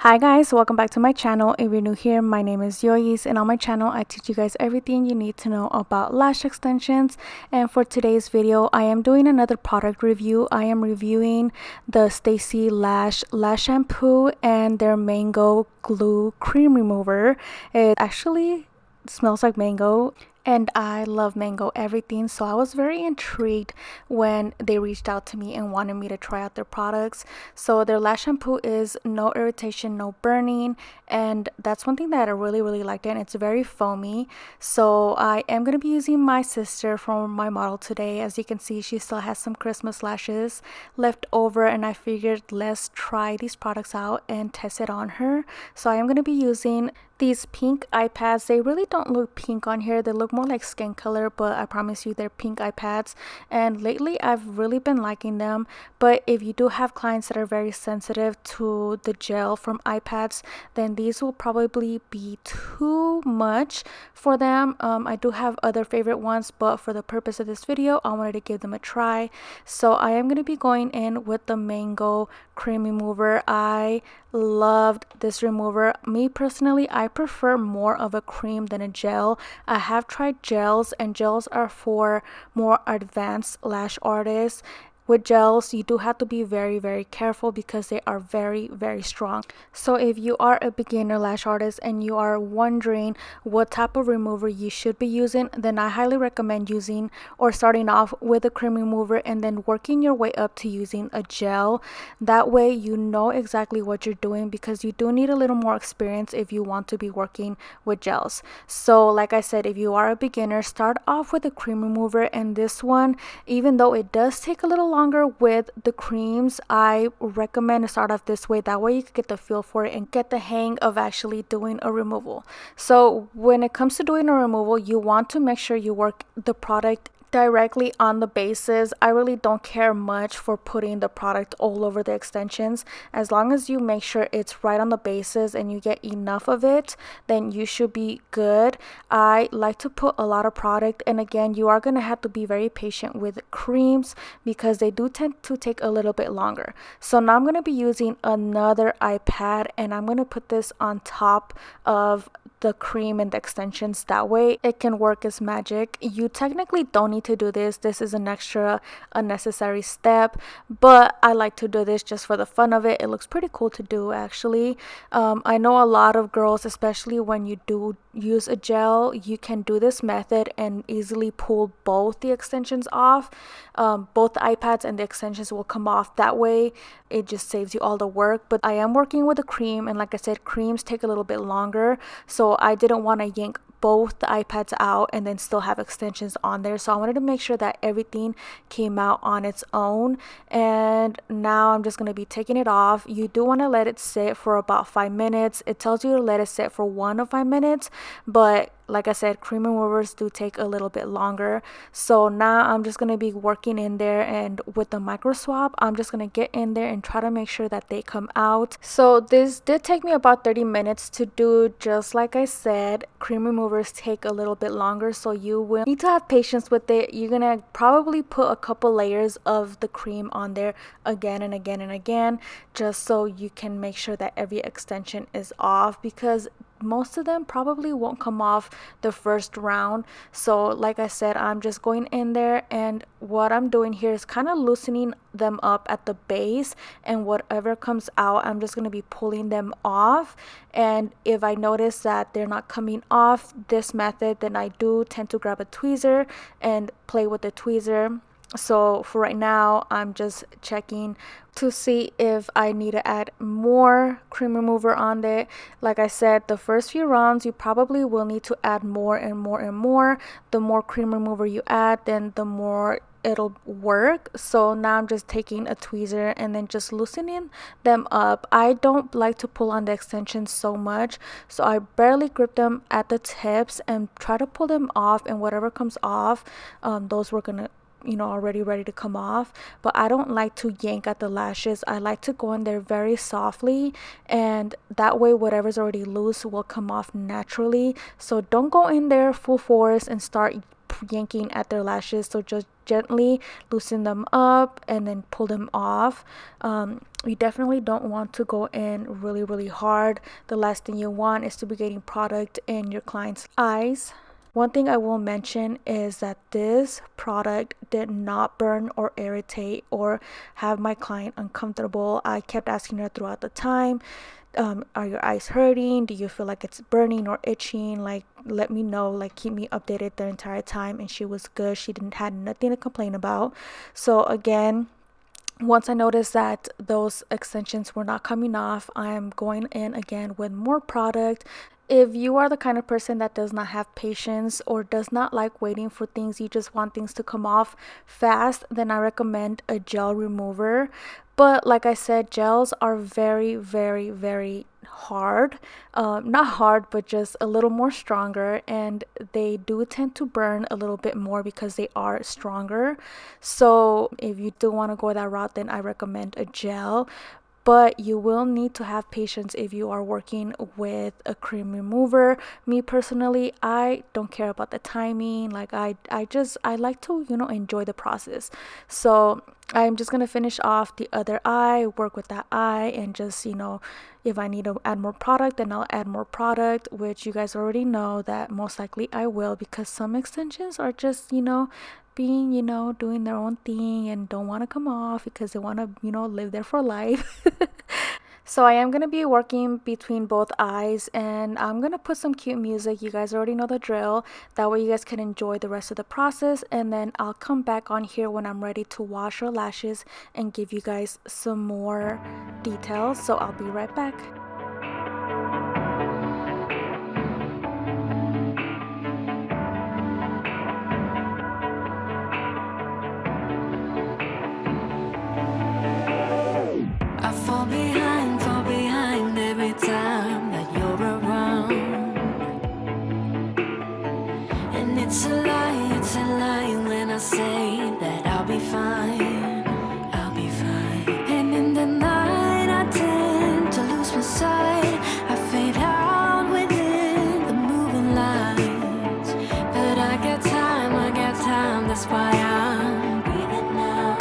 Hi guys, welcome back to my channel. If you're new here, my name is Yoyis, and on my channel I teach you guys everything you need to know about lash extensions. And for today's video, I am doing another product review. I am reviewing the Stacey lash shampoo and their mango glue cream remover. It actually smells like mango, and I love mango everything, so I was very intrigued when they reached out to me and wanted me to try out their products. So their lash shampoo is no irritation, no burning, and that's one thing that I really liked, and it's very foamy. So I am going to be using my sister for my model today. As you can see, she still has some Christmas lashes left over, and I figured let's try these products out and test it on her. So I am going to be using these pink eye pads. They really don't look pink on here, they look more like skin color, but I promise you they're pink eye pads, and lately I've really been liking them. But if you do have clients that are very sensitive to the gel from eye pads, then these will probably be too much for them. I do have other favorite ones, but for the purpose of this video I wanted to give them a try. So I am going to be going in with the mango cream remover. I loved this remover. Me personally, I prefer more of a cream than a gel. I have tried gels, and gels are for more advanced lash artists. With gels, you do have to be very careful because they are very strong. So if you are a beginner lash artist and you are wondering what type of remover you should be using, then I highly recommend using or starting off with a cream remover and then working your way up to using a gel. That way you know exactly what you're doing, because you do need a little more experience if you want to be working with gels. So like I said, if you are a beginner, start off with a cream remover. And this one, even though it does take a little longer with the creams, I recommend to start off this way. That way you can get the feel for it and get the hang of actually doing a removal. So when it comes to doing a removal, you want to make sure you work the product directly on the bases. I really don't care much for putting the product all over the extensions. As long as you make sure it's right on the bases and you get enough of it, then you should be good. I like to put a lot of product, and again, you are going to have to be very patient with creams because they do tend to take a little bit longer. So now I'm going to be using another eye pad, and I'm going to put this on top of the cream and the extensions. That way it can work as magic. You technically don't need to do this. This is an extra unnecessary step, but I like to do this just for the fun of it. It looks pretty cool to do, actually. I know a lot of girls, especially when you do use a gel, you can do this method and easily pull both the extensions off. Both the iPads and the extensions will come off. That way it just saves you all the work. But I am working with a cream, and like I said, creams take a little bit longer, so I didn't want to yank both the iPads out and then still have extensions on there. So I wanted to make sure that everything came out on its own. And now I'm just going to be taking it off. You do want to let it sit for about 5 minutes. It tells you to let it sit for 1 to 5 minutes, but like I said, cream removers do take a little bit longer. So now I'm just going to be working in there, and with the micro swab, I'm just going to get in there and try to make sure that they come out. So this did take me about 30 minutes to do. Just like I said, cream removers take a little bit longer, so you will need to have patience with it. You're going to probably put a couple layers of the cream on there again and again, just so you can make sure that every extension is off, because most of them probably won't come off the first round. So like I said, I'm just going in there, and what I'm doing here is kind of loosening them up at the base, and whatever comes out, I'm just going to be pulling them off. And if I notice that they're not coming off this method, then I do tend to grab a tweezer and play with the tweezer. So for right now, I'm just checking to see if I need to add more cream remover on it. Like I said, the first few rounds you probably will need to add more and more. The more cream remover you add, then the more it'll work. So now I'm just taking a tweezer and then just loosening them up. I don't like to pull on the extensions so much, so I barely grip them at the tips and try to pull them off, and whatever comes off, those we're gonna already ready to come off. But I don't like to yank at the lashes. I like to go in there very softly, and that way whatever's already loose will come off naturally. So don't go in there full force and start yanking at their lashes, so just gently loosen them up and then pull them off. You definitely don't want to go in really hard. The last thing you want is to be getting product in your client's eyes. One thing I will mention is that this product did not burn or irritate or have my client uncomfortable. I kept asking her throughout the time, are your eyes hurting? Do you feel like it's burning or itching? Like, let me know, like, keep me updated the entire time. And she was good. She didn't had nothing to complain about. So again, once I noticed that those extensions were not coming off, I'm going in again with more product. If you are the kind of person that does not have patience or does not like waiting for things, you just want things to come off fast, then I recommend a gel remover. But like I said, gels are very hard. Not hard, but just a little more stronger, and they do tend to burn a little bit more because they are stronger. So if you do want to go that route, then I recommend a gel. But you will need to have patience if you are working with a cream remover. Me personally, I don't care about the timing. Like, I like to, enjoy the process. So I'm just gonna finish off the other eye, work with that eye, and just, if I need to add more product, then I'll add more product, which you guys already know that most likely I will, because some extensions are just, being, doing their own thing and don't want to come off because they want to, live there for life. So I am going to be working between both eyes, and I'm going to put some cute music. You guys already know the drill. That way you guys can enjoy the rest of the process, and then I'll come back on here when I'm ready to wash your lashes and give you guys some more details. So I'll be right back. Fall behind every time that you're around. And it's a lie when I say that I'll be fine. And in the night I tend to lose my sight. I fade out within the moving lights. But I got time, that's why I'm breathing now.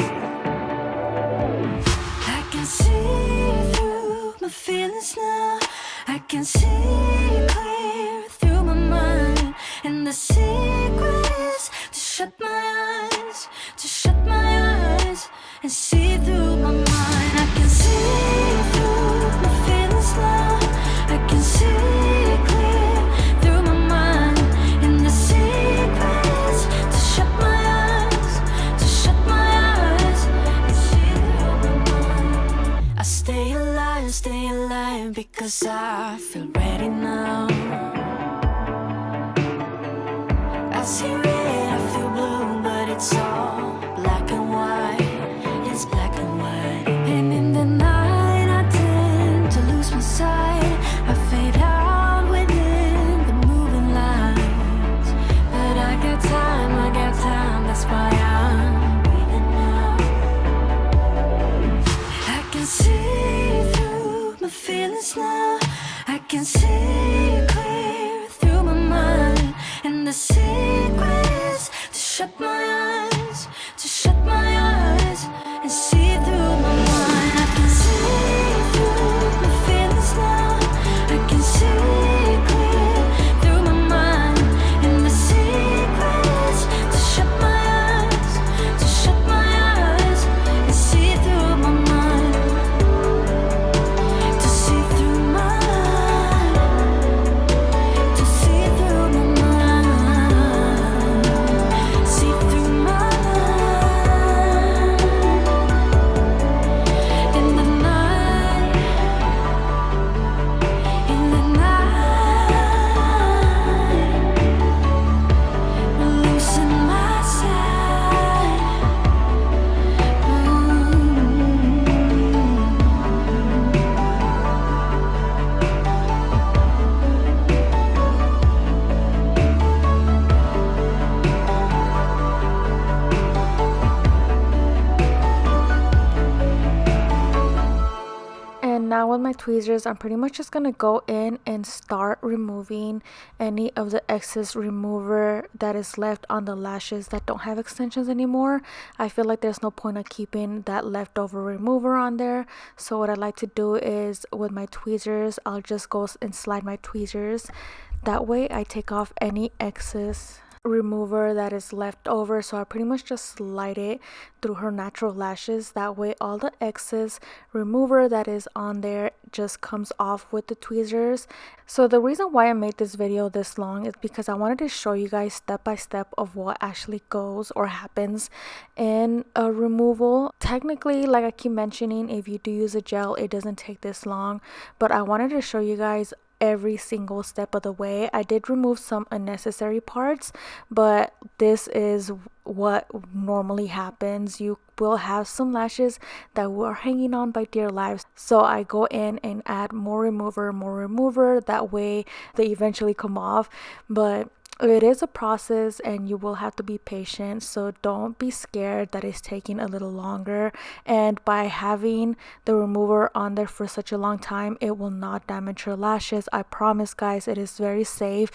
I can see through my feelings now. I can see clear through my mind. And the secret is to shut my eyes and see through my mind. I can see through my feelings now. I can see clear through my mind. And the secret is to shut my eyes and see through my mind. I stay alive because I feel ready now. I see red, I feel blue, but it's all black and white. It's black and white. And in the night I tend to lose my sight. I fade out within the moving lights. But I got time, that's why I'm breathing now. I can see through my feelings now. I can see clear through my mind. And the secret is to shut my eyes and see through my mind. I can see through my feelings now. I can see clear through my mind. And the secret is to shut my eyes and see through my mind. To see through my mind. To see through my mind. See through my mind. my tweezers, I'm pretty much just gonna go in and start removing any of the excess remover that is left on the lashes that don't have extensions anymore. I feel like there's no point of keeping that leftover remover on there. So what I like to do is with my tweezers, I'll just go and slide my tweezers. That way I take off any excess remover that is left over. So I pretty much just slide it through her natural lashes. That way all the excess remover that is on there just comes off with the tweezers. So the reason why I made this video this long is because I wanted to show you guys step by step of what actually goes or happens in a removal. Technically, like I keep mentioning, if you do use a gel, it doesn't take this long, but I wanted to show you guys every single step of the way. I did remove some unnecessary parts, but this is what normally happens. You will have some lashes that were hanging on by dear lives, so I go in and add more remover, that way they eventually come off. But it is a process and you will have to be patient, so don't be scared that it's taking a little longer. And by having the remover on there for such a long time, it will not damage your lashes. I promise, guys, it is very safe.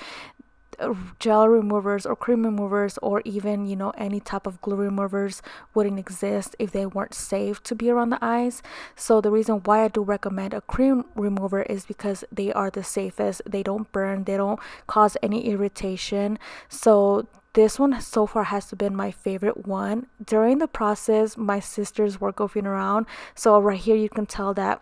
Gel removers or cream removers, or even, you know, any type of glue removers wouldn't exist if they weren't safe to be around the eyes. So the reason why I do recommend a cream remover is because they are the safest. They don't burn, they don't cause any irritation. So this one so far has been my favorite one. During the process, my sisters were goofing around, so right here you can tell that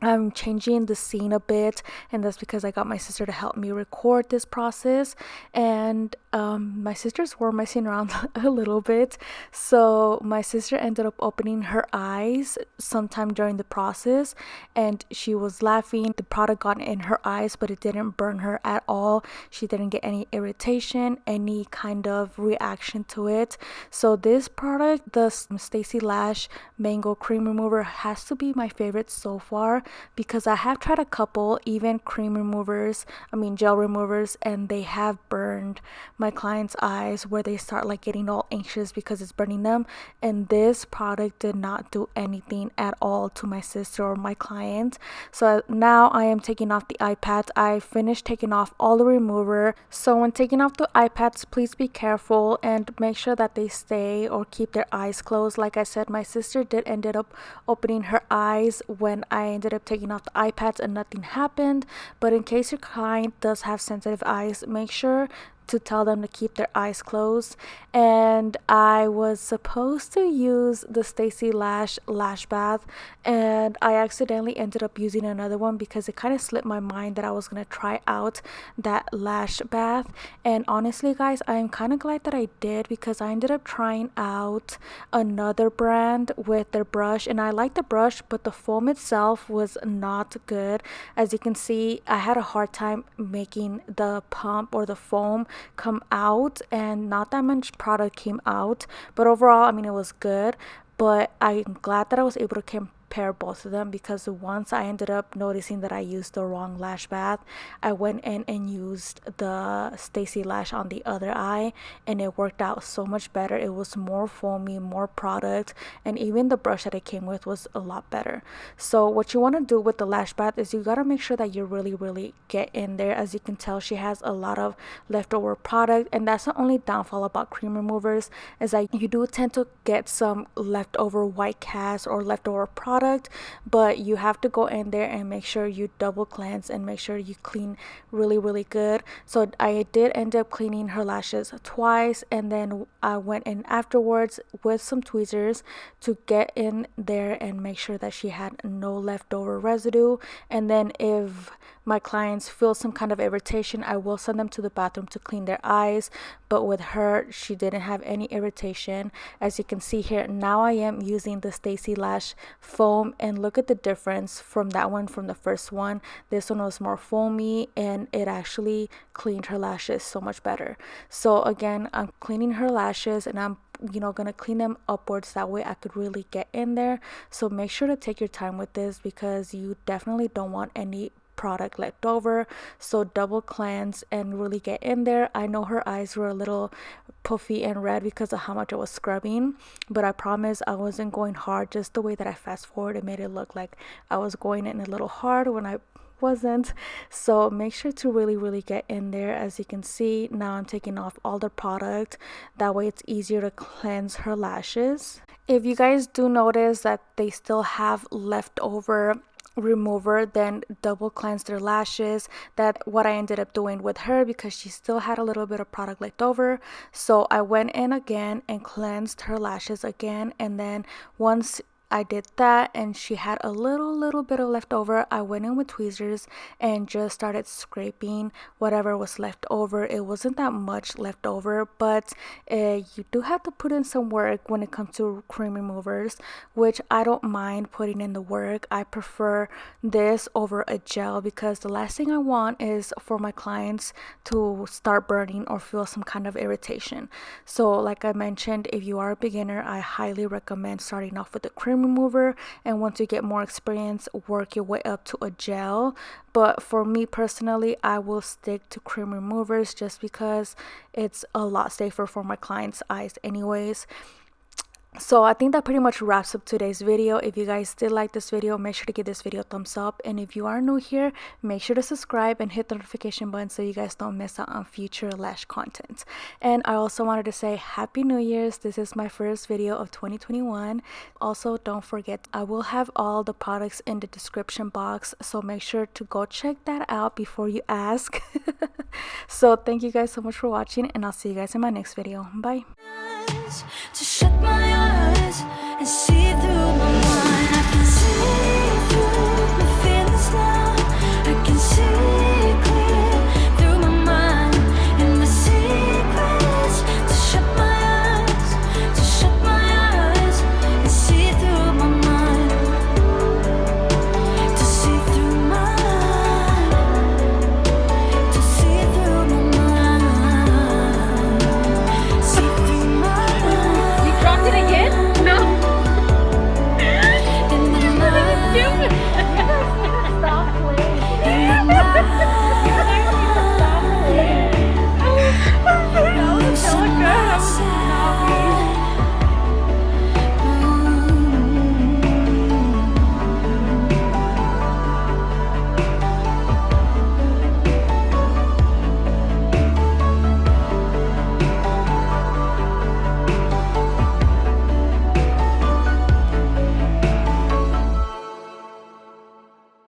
I'm changing the scene a bit, and that's because I got my sister to help me record this process. And my sisters were messing around a little bit, so my sister ended up opening her eyes sometime during the process, and she was laughing. The product got in her eyes, but it didn't burn her at all. She didn't get any irritation, any kind of reaction to it. So this product, the Stacey Lash Mango Cream Remover, has to be my favorite so far, because I have tried a couple, even cream removers, gel removers, and they have burned my clients' eyes where they start like getting all anxious because it's burning them. And this product did not do anything at all to my sister or my client. So now I am taking off the eye pads. I finished taking off all the remover. So when taking off the eye pads, please be careful and make sure that they stay or keep their eyes closed. Like I said, my sister did ended up opening her eyes when I ended up taking off the eye pads and nothing happened. But in case your client does have sensitive eyes, make sure to tell them to keep their eyes closed. And I was supposed to use the Stacey Lash bath, and I accidentally ended up using another one because it kind of slipped my mind that I was gonna try out that lash bath. And honestly, guys, I'm kind of glad that I did, because I ended up trying out another brand with their brush, and I like the brush, but the foam itself was not good. As you can see, I had a hard time making the pump or the foam come out, and not that much product came out. But overall, it was good. But I'm glad that I was able to compare both of them, because once I ended up noticing that I used the wrong lash bath, I went in and used the Stacey Lash on the other eye, and it worked out so much better. It was more foamy, more product, and even the brush that it came with was a lot better. So what you want to do with the lash bath is you got to make sure that you really get in there. As you can tell, she has a lot of leftover product, and that's the only downfall about cream removers, is that you do tend to get some leftover white cast or leftover product. But you have to go in there and make sure you double cleanse and make sure you clean really good. So I did end up cleaning her lashes twice, and then I went in afterwards with some tweezers to get in there and make sure that she had no leftover residue. And then if my clients feel some kind of irritation, I will send them to the bathroom to clean their eyes. But with her, she didn't have any irritation. As you can see here, now I am using the Stacey Lash foam, and look at the difference from that one, from the first one. This one was more foamy, and it actually cleaned her lashes so much better. So again, I'm cleaning her lashes, and I'm gonna clean them upwards, that way I could really get in there. So make sure to take your time with this, because you definitely don't want any product left over. So double cleanse and really get in there. I know her eyes were a little puffy and red because of how much I was scrubbing, but I promise I wasn't going hard. Just the way that I fast forward, it made it look like I was going in a little hard when I wasn't. So make sure to really get in there. As you can see, now I'm taking off all the product, that way it's easier to cleanse her lashes. If you guys do notice that they still have leftover remover, then double cleanse their lashes. That what I ended up doing with her, because she still had a little bit of product left over. So I went in again and cleansed her lashes again, and then once I did that and she had a little bit of leftover, I went in with tweezers and just started scraping whatever was left over. It wasn't that much left over, but you do have to put in some work when it comes to cream removers, which I don't mind putting in the work. I prefer this over a gel, because the last thing I want is for my clients to start burning or feel some kind of irritation. So like I mentioned, if you are a beginner, I highly recommend starting off with the cream remover, and once you get more experience, work your way up to a gel. But for me personally, I will stick to cream removers just because it's a lot safer for my clients' eyes anyways. So I think that pretty much wraps up today's video. If you guys did like this video, make sure to give this video a thumbs up, and if you are new here, make sure to subscribe and hit the notification button so you guys don't miss out on future lash content. And I also wanted to say Happy New Year's. This is my first video of 2021. Also, don't forget, I will have all the products in the description box, so make sure to go check that out before you ask. So thank you guys so much for watching, and I'll see you guys in my next video. Bye. To shut my eyes and see through my